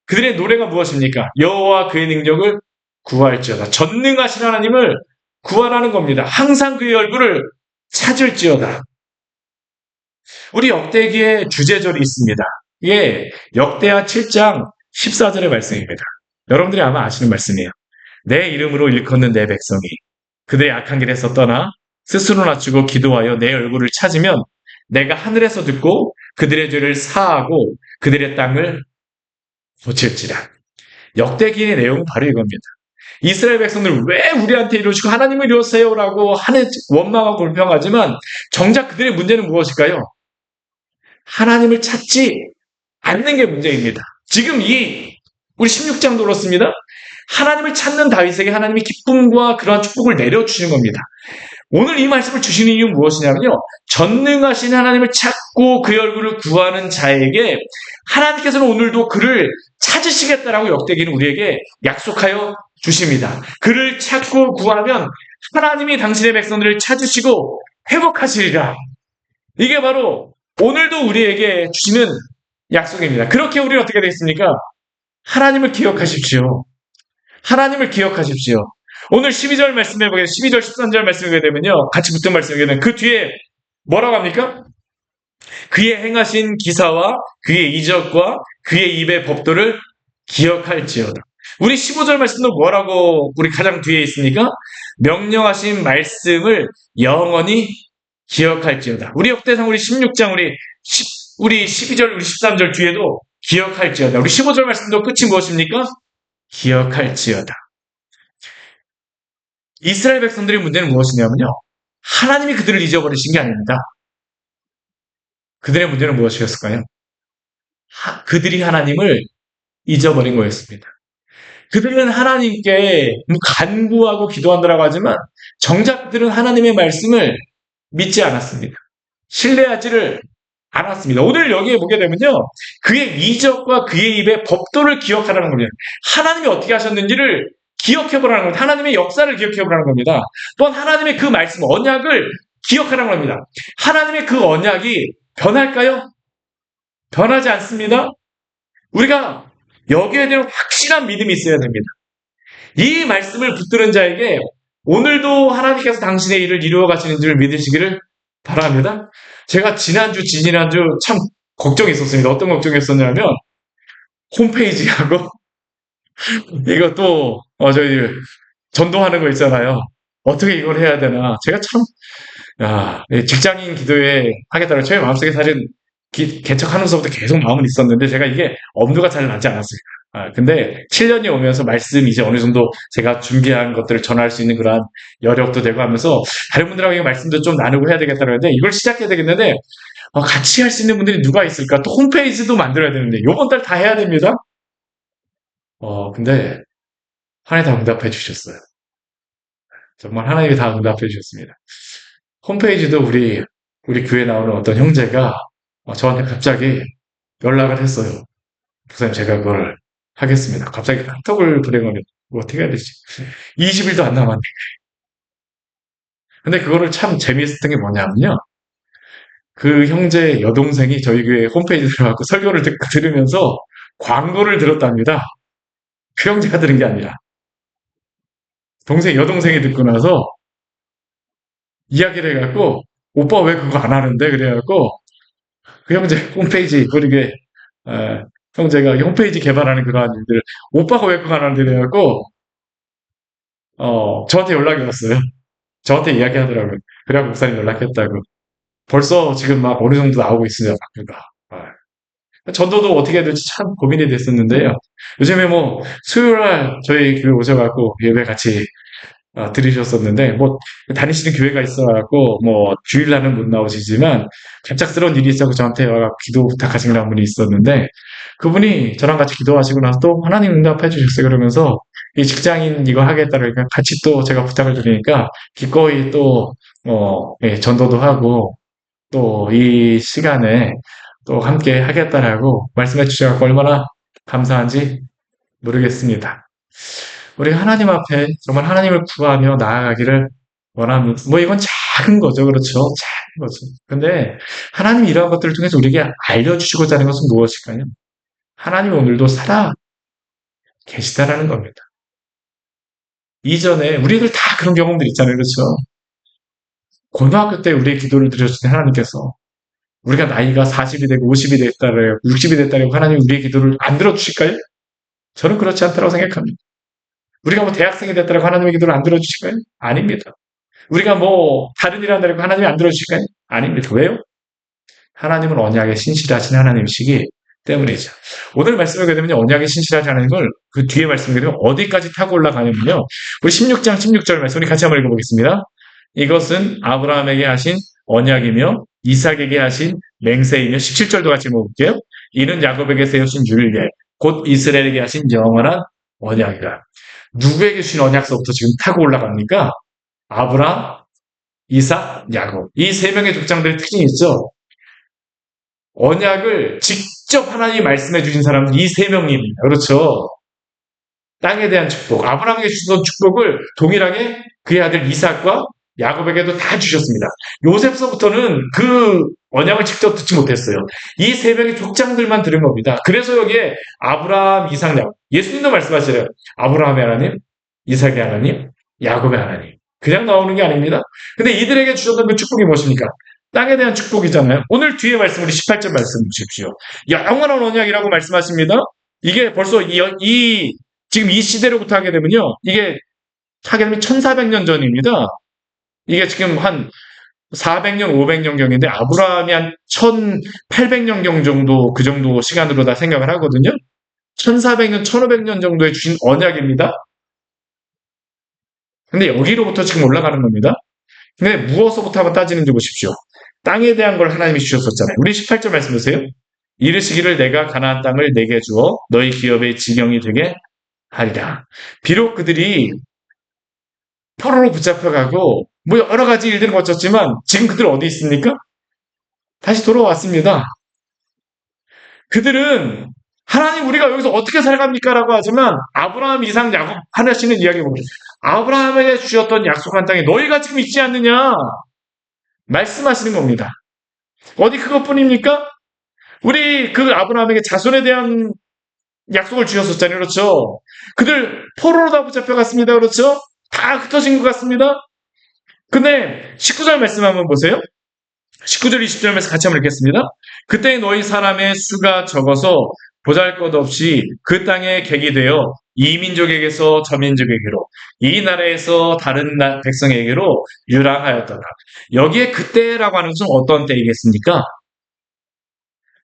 A: 그들의 노래가 무엇입니까? 여호와 그의 능력을 구할지어다. 전능하신 하나님을 구하라는 겁니다. 항상 그의 얼굴을 찾을지어다. 우리 역대기의 주제절이 있습니다. 이게 역대하 7장 14절의 말씀입니다. 여러분들이 아마 아시는 말씀이에요. 내 이름으로 일컫는 내 백성이 그들의 악한 길에서 떠나 스스로 낮추고 기도하여 내 얼굴을 찾으면 내가 하늘에서 듣고 그들의 죄를 사하고 그들의 땅을 고칠지라. 역대기의 내용은 바로 이겁니다. 이스라엘 백성들 왜 우리한테 이러시고 하나님을 이러세요라고 하는 원망하고 불평하지만 정작 그들의 문제는 무엇일까요? 하나님을 찾지 않는 게 문제입니다. 지금 우리 16장도 그렇습니다. 하나님을 찾는 다윗에게 하나님이 기쁨과 그러한 축복을 내려주시는 겁니다. 오늘 이 말씀을 주시는 이유는 무엇이냐면요. 전능하신 하나님을 찾고 그의 얼굴을 구하는 자에게 하나님께서는 오늘도 그를 찾으시겠다라고 역대기는 우리에게 약속하여 주십니다. 그를 찾고 구하면 하나님이 당신의 백성들을 찾으시고 회복하시리라. 이게 바로 오늘도 우리에게 주시는 약속입니다. 그렇게 우리는 어떻게 되겠습니까? 하나님을 기억하십시오. 하나님을 기억하십시오. 오늘 12절 말씀해 보게 12절 13절 말씀해 보게 되면요. 같이 붙은 말씀해 보게 되면 그 뒤에 뭐라고 합니까? 그의 행하신 기사와 그의 이적과 그의 입의 법도를 기억할지어다. 우리 15절 말씀도 뭐라고 우리 가장 뒤에 있습니까? 명령하신 말씀을 영원히 기억할지어다. 우리 역대상 우리 16장 우리 12절 우리 13절 뒤에도 기억할지어다. 우리 15절 말씀도 끝이 무엇입니까? 기억할지어다. 이스라엘 백성들의 문제는 무엇이냐면요. 하나님이 그들을 잊어버리신 게 아닙니다. 그들의 문제는 무엇이었을까요? 그들이 하나님을 잊어버린 거였습니다. 그들은 하나님께 간구하고 기도한다라고 하지만 정작 그들은 하나님의 말씀을 믿지 않았습니다. 신뢰하지를 않았습니다. 오늘 여기에 보게 되면요. 그의 이적과 그의 입의 법도를 기억하라는 겁니다. 하나님이 어떻게 하셨는지를 기억해보라는 겁니다. 하나님의 역사를 기억해보라는 겁니다. 또한 하나님의 그 말씀, 언약을 기억하라는 겁니다. 하나님의 그 언약이 변할까요? 변하지 않습니다. 우리가 여기에 대한 확실한 믿음이 있어야 됩니다. 이 말씀을 붙드는 자에게 오늘도 하나님께서 당신의 일을 이루어 가시는 줄 믿으시기를 바랍니다. 제가 지난주 참 걱정이 있었습니다. 어떤 걱정이 있었냐면 홈페이지하고 이거 또 저희 전도하는 거 있잖아요. 어떻게 이걸 해야 되나. 제가 참 직장인 기도회 하겠다고 제 마음속에 사실 개척하면서부터 계속 마음은 있었는데 제가 이게 엄두가 잘 나지 않았어요. 근데 7년이 오면서 말씀 이제 어느 정도 제가 준비한 것들을 전할 수 있는 그러한 여력도 되고 하면서 다른 분들하고 이 말씀도 좀 나누고 해야 되겠다고 했는데 이걸 시작해야 되겠는데 같이 할 수 있는 분들이 누가 있을까? 또 홈페이지도 만들어야 되는데 요번 달 다 해야 됩니다. 근데 하나님 다 응답해 주셨어요. 정말 하나님이 다 응답해 주셨습니다. 홈페이지도 우리 교회 나오는 어떤 형제가 저한테 갑자기 연락을 했어요. 목사님 제가 그걸 하겠습니다. 갑자기 카톡을 보내거든요. 어떻게 해야 되지? 20일도 안 남았네. 근데 그거를 참 재미있었던 게 뭐냐면요. 그 형제 여동생이 저희 교회 홈페이지 들어가고 설교를 들으면서 광고를 들었답니다. 그 형제가 들은 게 아니라 여동생이 듣고 나서 이야기를 해갖고 오빠 왜 그거 안 하는데 그래갖고 그 형제 홈페이지 그러게 형제가 홈페이지 개발하는 그러한 일들을 오빠가 왜 그거 안 하는데 그래갖고 저한테 연락이 왔어요. 저한테 이야기하더라고요. 그래갖고 목사님 연락했다고. 벌써 지금 막 어느 정도 나오고 있으냐 바꾸가. 전도도 어떻게 해야 될지 참 고민이 됐었는데요. 요즘에 뭐 수요일날 저희 교회 오셔갖고 예배 같이 들으셨었는데 뭐 다니시는 교회가 있어갖고 뭐 주일날은 못 나오시지만 갑작스러운 일이 있어서 저한테 와서 기도 부탁하시는 분이 있었는데 그분이 저랑 같이 기도하시고 나서 또 하나님 응답해 주셨어요. 그러면서 이 직장인 이거 하겠다 그러니까 같이 또 제가 부탁을 드리니까 기꺼이 또 전도도 하고 또 이 시간에 또 함께 하겠다라고 말씀해 주셔서 얼마나 감사한지 모르겠습니다. 우리 하나님 앞에 정말 하나님을 구하며 나아가기를 원합니다. 뭐 이건 작은 거죠. 그렇죠. 작은 거죠. 근데 하나님이 이러한 것들을 통해서 우리에게 알려주시고자 하는 것은 무엇일까요? 하나님이 오늘도 살아 계시다라는 겁니다. 이전에 우리들 다 그런 경험들 있잖아요. 그렇죠. 고등학교 때 우리의 기도를 들으신 하나님께서 우리가 나이가 40이 되고 50이 됐다래요. 60이 됐다래요. 하나님 우리의 기도를 안 들어주실까요? 저는 그렇지 않다고 생각합니다. 우리가 뭐 대학생이 됐다고 하나님의 기도를 안 들어주실까요? 아닙니다. 우리가 뭐 다른 일 한다고 하나님이 안 들어주실까요? 아닙니다. 왜요? 하나님은 언약에 신실하신 하나님이시기 때문이죠. 오늘 말씀을 보게 되면 언약에 신실하신 하나님을 그 뒤에 말씀을 되면 어디까지 타고 올라가냐면요. 우리 16장 16절 말씀 우리 같이 한번 읽어보겠습니다. 이것은 아브라함에게 하신 언약이며 이삭에게 하신 맹세이며 17절도 같이 읽어볼게요. 이는 야곱에게 세우신 율례 곧 이스라엘에게 하신 영원한 언약이라. 누구에게 주신 언약서부터 지금 타고 올라갑니까? 아브라함, 이삭, 야곱. 이 세 명의 족장들의 특징이 있죠. 언약을 직접 하나님이 말씀해 주신 사람은 이 세 명입니다. 그렇죠? 땅에 대한 축복, 아브라함에게 주셨던 축복을 동일하게 그의 아들 이삭과 야곱에게도 다 주셨습니다. 요셉서부터는 그 언약을 직접 듣지 못했어요. 이 세 명의 족장들만 들은 겁니다. 그래서 여기에 아브라함, 이삭, 야곱. 예수님도 말씀하시래요. 아브라함의 하나님, 이삭의 하나님, 야곱의 하나님. 그냥 나오는 게 아닙니다. 근데 이들에게 주셨던 그 축복이 무엇입니까? 땅에 대한 축복이잖아요. 오늘 뒤에 말씀, 우리 18절 말씀 보십시오. 영원한 언약이라고 말씀하십니다. 이게 벌써 지금 이 시대로부터 하게 되면요. 이게 하게 되면 1400년 전입니다. 이게 지금 한 400년, 500년경인데 아브라함이 한 1800년경 정도 그 정도 시간으로 다 생각을 하거든요. 1400년, 1500년 정도에 주신 언약입니다. 근데 여기로부터 지금 올라가는 겁니다. 근데 무엇서부터 한번 따지는지 보십시오. 땅에 대한 걸 하나님이 주셨었잖아요. 우리 18절 말씀 보세요. 이르시기를 내가 가나안 땅을 내게 주어 너희 기업의 지경이 되게 하리라. 비록 그들이 포로로 붙잡혀가고 뭐 여러 가지 일들을 거쳤지만 지금 그들 어디 있습니까? 다시 돌아왔습니다. 그들은 하나님 우리가 여기서 어떻게 살아갑니까? 라고 하지만 아브라함, 이삭, 야곱 하나씩은 이야기 봅니다. 아브라함에게 주셨던 약속한 땅에 너희가 지금 있지 않느냐? 말씀하시는 겁니다. 어디 그것뿐입니까? 우리 그 아브라함에게 자손에 대한 약속을 주셨었잖아요. 그렇죠? 그들 포로로 다 붙잡혀갔습니다. 그렇죠? 다 흩어진 것 같습니다. 근데 19절 말씀 한번 보세요. 19절 20절 말씀 같이 한번 읽겠습니다. 그때 너희 사람의 수가 적어서 보잘것없이 그 땅에 객이 되어 이 민족에게서 저 민족에게로 이 나라에서 다른 백성에게로 유랑하였더라. 여기에 그때라고 하는 것은 어떤 때이겠습니까?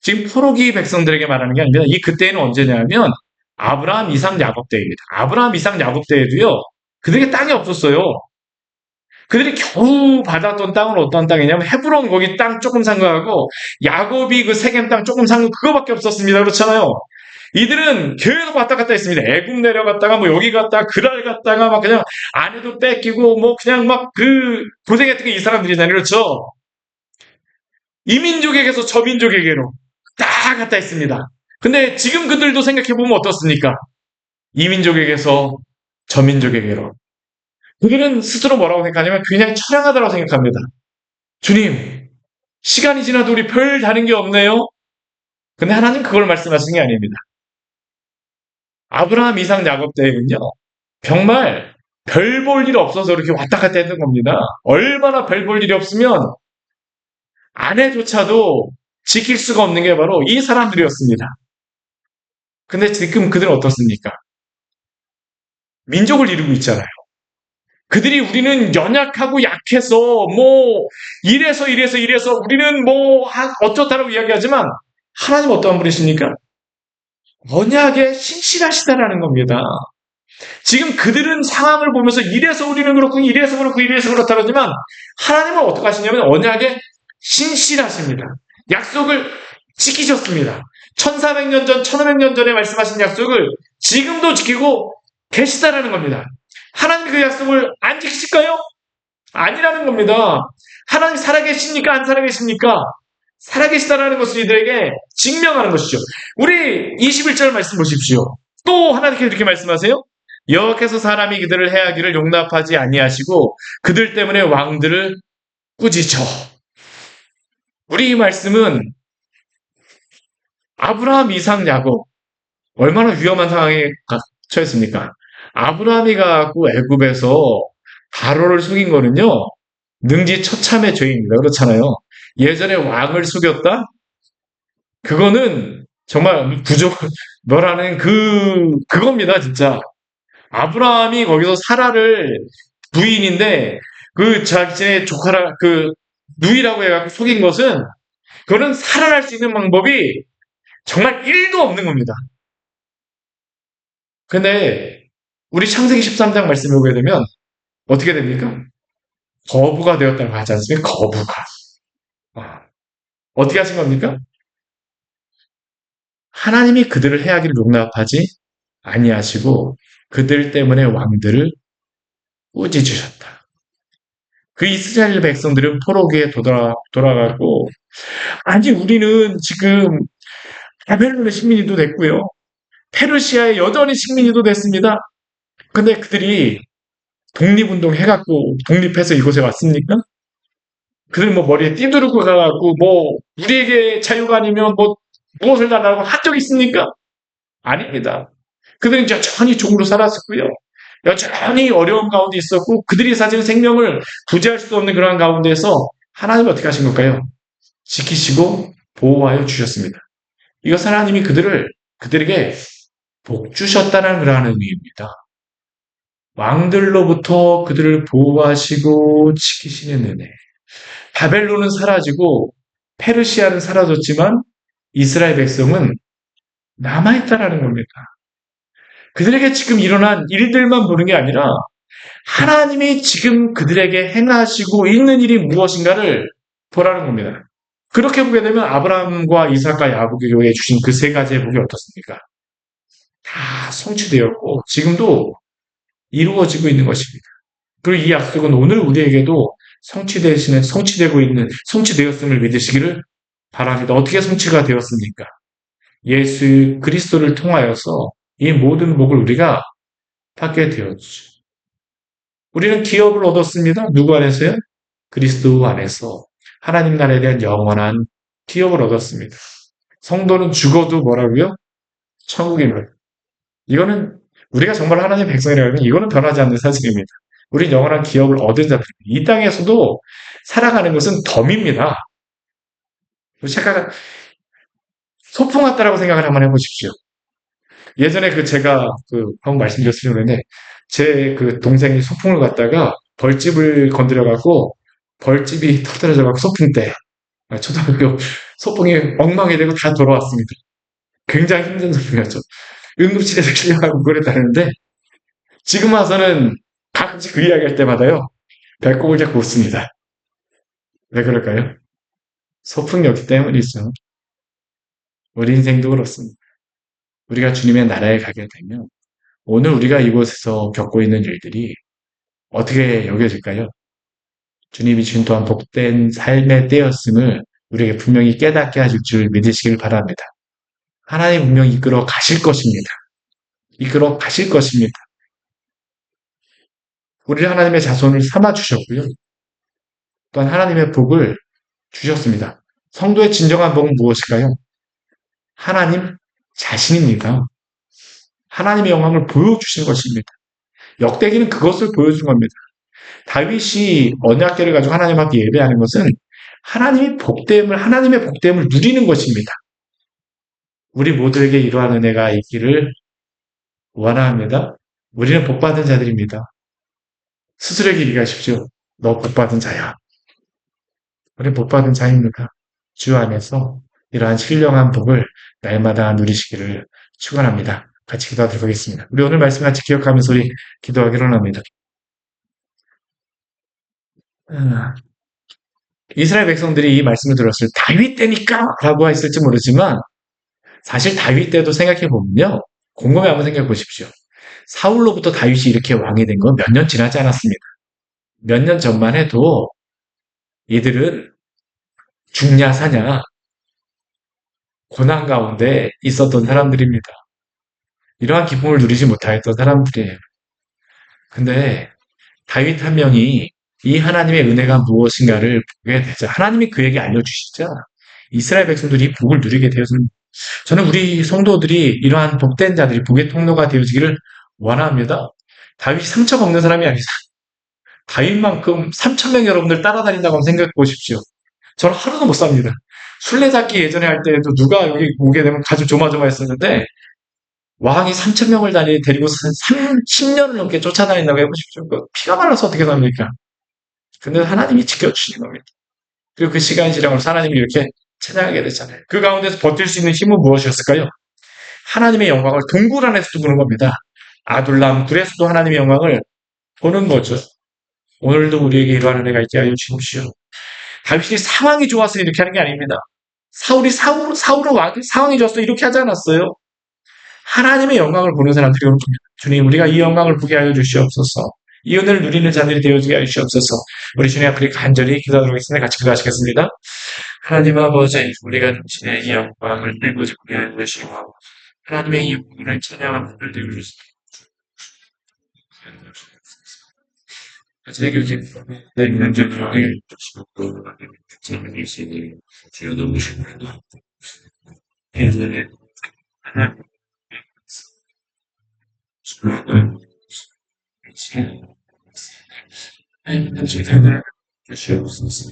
A: 지금 포로기 백성들에게 말하는 게 아닙니다. 이 그때는 언제냐면 아브라함, 이삭, 야곱 때입니다. 아브라함, 이삭, 야곱 때에도요. 그들에게 땅이 없었어요. 그들이 겨우 받았던 땅은 어떤 땅이냐면 헤브론 거기 땅 조금 산 거하고 야곱이 그 세겜 땅 조금 산 거 그거밖에 없었습니다. 그렇잖아요. 이들은 계속 왔다 갔다 했습니다. 애굽 내려갔다가 뭐 여기 갔다가 그랄 갔다가 막 그냥 아내도 뺏기고 뭐 그냥 막 그 고생했던 게 이 사람들이잖아요. 그렇죠? 이 민족에게서 저 민족에게로 다 갔다 했습니다. 근데 지금 그들도 생각해보면 어떻습니까? 이 민족에게서 저 민족에게로. 그들은 스스로 뭐라고 생각하냐면 굉장히 처량하다고 생각합니다. 주님, 시간이 지나도 우리 별 다른 게 없네요. 근데 하나님 그걸 말씀하시는 게 아닙니다. 아브라함, 이삭, 야곱 때는요. 정말 별 볼 일 없어서 이렇게 왔다 갔다 했던 겁니다. 얼마나 별 볼 일이 없으면 아내조차도 지킬 수가 없는 게 바로 이 사람들이었습니다. 근데 지금 그들은 어떻습니까? 민족을 이루고 있잖아요. 그들이 우리는 연약하고 약해서 뭐 이래서 우리는 뭐 어쩌다라고 이야기하지만 하나님 어떠한 분이십니까? 언약에 신실하시다라는 겁니다. 지금 그들은 상황을 보면서 이래서 우리는 그렇고 이래서 그렇고 이래서 그렇다 그러지만 하나님은 어떻게 하시냐면 언약에 신실하십니다. 약속을 지키셨습니다. 1400년 전, 1500년 전에 말씀하신 약속을 지금도 지키고 계시다라는 겁니다. 하나님 그 약속을 안 지키실까요? 아니라는 겁니다. 하나님 살아계십니까? 안 살아계십니까? 살아계시다라는 것을 이들에게 증명하는 것이죠. 우리 21절 말씀 보십시오. 또 하나님께서 이렇게 말씀하세요. 여호와께서 사람이 그들을 해하기를 용납하지 아니하시고 그들 때문에 왕들을 꾸짖어. 우리 이 말씀은 아브라함, 이삭, 야곱 얼마나 위험한 상황에 처했습니까? 아브라함이 가고 애굽에서 바로를 속인 거는요. 능지처참의 죄입니다. 그렇잖아요. 예전에 왕을 속였다? 그거는 정말 너라는 그겁니다, 진짜. 아브라함이 거기서 사라를 부인인데, 그 자신의 조카라, 누이라고 해갖고 속인 것은, 그거는 살아날 수 있는 방법이 정말 1도 없는 겁니다. 근데, 우리 창세기 13장 말씀을 보게 되면, 어떻게 됩니까? 거부가 되었다고 하지 않습니까? 거부가. 어떻게 하신 겁니까? 하나님이 그들을 해하기를 용납하지 아니하시고 그들 때문에 왕들을 꾸짖으셨다. 그 이스라엘 백성들은 포로기에 돌아가고, 아니, 우리는 지금 바벨론의 식민지도 됐고요. 페르시아의 여전히 식민지도 됐습니다. 근데 그들이 독립운동 해갖고 독립해서 이곳에 왔습니까? 그들 뭐 머리에 띠두르고 가갖고 뭐 우리에게 자유가 아니면 뭐 무엇을 달라고 한 적 있습니까? 아닙니다. 그들은 여전히 종으로 살았었고요. 여전히 어려운 가운데 있었고 그들이 사실 생명을 부지할 수 없는 그러한 가운데서 하나님이 어떻게 하신 걸까요? 지키시고 보호하여 주셨습니다. 이것은 하나님이 그들에게 복 주셨다는 그러한 의미입니다. 왕들로부터 그들을 보호하시고 지키시는 은혜. 바벨론은 사라지고 페르시아는 사라졌지만 이스라엘 백성은 남아있다라는 겁니다. 그들에게 지금 일어난 일들만 보는 게 아니라 하나님이 지금 그들에게 행하시고 있는 일이 무엇인가를 보라는 겁니다. 그렇게 보게 되면 아브라함과 이삭과 야곱에게 주신 그 세 가지의 복이 어떻습니까? 다 성취되었고 지금도 이루어지고 있는 것입니다. 그리고 이 약속은 오늘 우리에게도 성취되고 있는, 성취되었음을 믿으시기를 바랍니다. 어떻게 성취가 되었습니까? 예수 그리스도를 통하여서 이 모든 복을 우리가 받게 되었죠. 우리는 기업을 얻었습니다. 누구 안에서요? 그리스도 안에서 하나님 나라에 대한 영원한 기업을 얻었습니다. 성도는 죽어도 뭐라고요? 천국입니다. 이거는 우리가 정말 하나님의 백성이라면 이거는 변하지 않는 사실입니다. 우린 영원한 기업을 얻은 자들입니다. 이 땅에서도 살아가는 것은 덤입니다. 잠깐 소풍 왔다라고 생각을 한번 해보십시오. 예전에 제가 한번 말씀드렸으려고 했는데 제 동생이 소풍을 갔다가 벌집을 건드려갖고 벌집이 터뜨려져갖고 소풍 때 초등학교 소풍이 엉망이 되고 다 돌아왔습니다. 굉장히 힘든 소풍이었죠. 응급실에서 실려가고 그랬다는데 지금 와서는 가끔씩 그 이야기 할 때마다요 배꼽을 잡고 웃습니다. 왜 그럴까요? 소풍이었기 때문이죠. 우리 인생도 그렇습니다. 우리가 주님의 나라에 가게 되면 오늘 우리가 이곳에서 겪고 있는 일들이 어떻게 여겨질까요? 주님이 주신 또한 복된 삶의 때였음을 우리에게 분명히 깨닫게 하실 줄 믿으시길 바랍니다. 하나님 분명히 이끌어 가실 것입니다. 이끌어 가실 것입니다. 우리를 하나님의 자손을 삼아 주셨고요. 또한 하나님의 복을 주셨습니다. 성도의 진정한 복은 무엇일까요? 하나님 자신입니다. 하나님의 영광을 보여주신 것입니다. 역대기는 그것을 보여준 겁니다. 다윗이 언약궤를 가지고 하나님 앞에 예배하는 것은 하나님의 복됨을 누리는 것입니다. 우리 모두에게 이러한 은혜가 있기를 원합니다. 우리는 복받은 자들입니다. 스스로에게 얘기하십시오. 너 복받은 자야. 우리 복받은 자입니다. 주 안에서 이러한 신령한 복을 날마다 누리시기를 축원합니다. 같이 기도하도록 하겠습니다. 우리 오늘 말씀 같이 기억하면서 우리 기도하기로 합니다. 이스라엘 백성들이 이 말씀을 들었을 때 다윗 때니까 라고 했을지 모르지만 사실 다윗 때도 생각해 보면요. 곰곰이 한번 생각해 보십시오. 사울로부터 다윗이 이렇게 왕이 된 건 몇 년 지나지 않았습니다. 몇 년 전만 해도 이들은 죽냐 사냐 고난 가운데 있었던 사람들입니다. 이러한 기쁨을 누리지 못하였던 사람들이에요. 근데 다윗 한 명이 이 하나님의 은혜가 무엇인가를 보게 되자 하나님이 그에게 알려주시자 이스라엘 백성들이 이 복을 누리게 되었습니다. 저는 우리 성도들이 이러한 복된 자들이 복의 통로가 되어지기를 원합니다. 다윗이 상처가 없는 사람이 아니다. 다윗만큼 3,000명 여러분들 따라다닌다고 한번 생각해 보십시오. 저는 하루도 못 삽니다. 술래잡기 예전에 할 때도 누가 여기 오게 되면 아주 조마조마했었는데 왕이 3,000명을 데리고 10년을 넘게 쫓아다닌다고 해보십시오. 피가 말라서 어떻게 삽니까? 근데 하나님이 지켜주시는 겁니다. 그리고 그 시간이 지나면서 하나님이 이렇게 찬양하게 됐잖아요. 그 가운데서 버틸 수 있는 힘은 무엇이었을까요? 하나님의 영광을 동굴 안에서도 보는 겁니다. 아둘람 굴에서도 하나님의 영광을 보는 거죠. 오늘도 우리에게 이러한 은혜가 있게 하여 주십시오. 다윗이 상황이 좋아서 이렇게 하는 게 아닙니다. 사울은 상황이 좋아서 이렇게 하지 않았어요. 하나님의 영광을 보는 사람들이 오늘 주님 우리가 이 영광을 보게 하여 주시옵소서. 이 은혜를 누리는 자들이 되어지게 하시옵소서. 우리 주님 앞에 간절히 기도하도록 하겠습니다. 같이 기도하시겠습니다. 하나님 아버지, 우리가 당신의 이 영광을 들고 싶게 해주시고 하나님의 이 부분을 찬양하는 분들 되고 세계적인 내 인간적 영향을 주시고 재미있으니 주여 너무 싶습니다. 예전에 하나님 주님은 미치게 하나님 세상을 주시옵소서.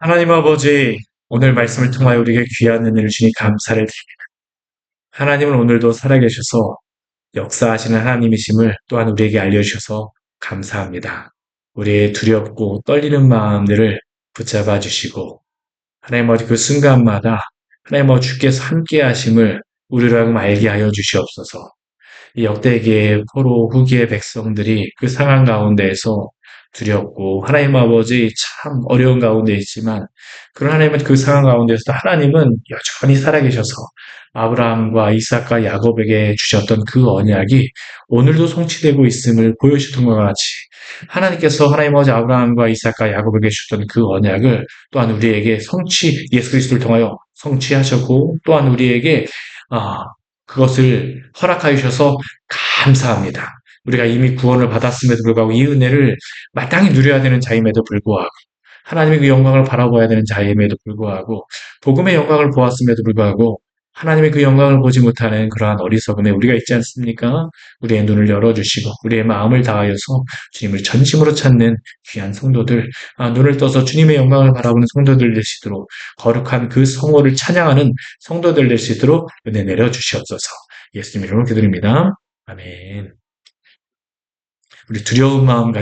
A: 하나님 아버지, 오늘 말씀을 통하여 우리에게 귀한 은혜를 주니 감사를 드립니다. 하나님은 오늘도 살아계셔서 역사하시는 하나님이심을 또한 우리에게 알려주셔서 감사합니다. 우리의 두렵고 떨리는 마음들을 붙잡아 주시고 하나님 아버지 그 순간마다 하나님 아버지 주께서 함께 하심을 우리로 하여금 알게 하여 주시옵소서. 이 역대기의 포로 후기의 백성들이 그 상황 가운데에서 두렵고 하나님 아버지 참 어려운 가운데 있지만 그런 하나님은 그 상황 가운데서도 하나님은 여전히 살아계셔서 아브라함과 이삭과 야곱에게 주셨던 그 언약이 오늘도 성취되고 있음을 보여주셨던 것 같이 하나님께서 하나님 아버지 아브라함과 이삭과 야곱에게 주셨던 그 언약을 또한 우리에게 예수 그리스도를 통하여 성취하셨고 또한 우리에게 아, 그것을 허락하여 주셔서 감사합니다. 우리가 이미 구원을 받았음에도 불구하고 이 은혜를 마땅히 누려야 되는 자임에도 불구하고 하나님의 그 영광을 바라봐야 되는 자임에도 불구하고 복음의 영광을 보았음에도 불구하고 하나님의 그 영광을 보지 못하는 그러한 어리석음에 우리가 있지 않습니까? 우리의 눈을 열어주시고 우리의 마음을 다하여서 주님을 전심으로 찾는 귀한 성도들, 눈을 떠서 주님의 영광을 바라보는 성도들 되시도록 거룩한 그 성호를 찬양하는 성도들 되시도록 은혜 내려주시옵소서. 예수님 이름으로 기도드립니다. 아멘. 우리 두려운 마음